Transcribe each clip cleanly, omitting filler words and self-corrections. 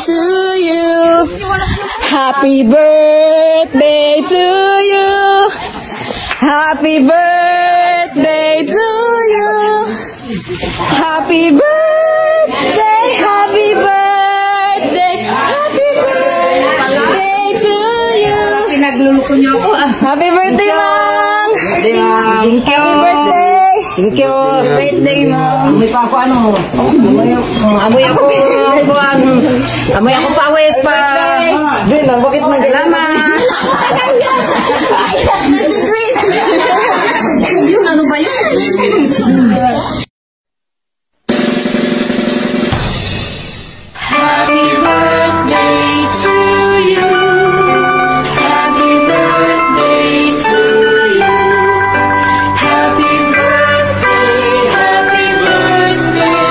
to you. Happy birthday to you. Happy birthday to you. Happy birthday, happy birthday, happy birthday to you. Pinagluluko niyo ako ah. Happy birthday, Mang! Happy birthday. Happy birthday! Thank you. Birthday, Mang! Amoy pa ako ano. Amoy ako pawit pa. Jun, bakit Salamat. Yun, ano ba yun? Happy birthday to you. Happy birthday to you. Happy birthday, happy birthday.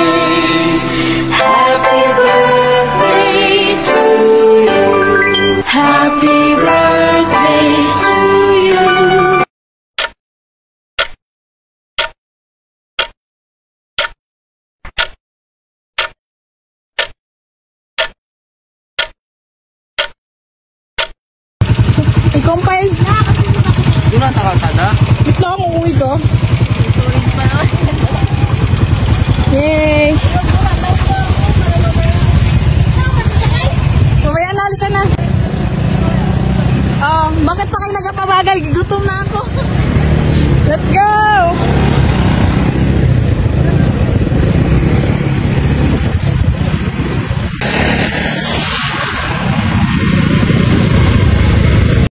Happy birthday to you. Happy birthday to you. I-compile. Doon na sa kalsada? Wait lang, uuwi ko. Yay! Mamaya na, halika na. Oh, bakit pa kayo nagpapabagal? Gutom na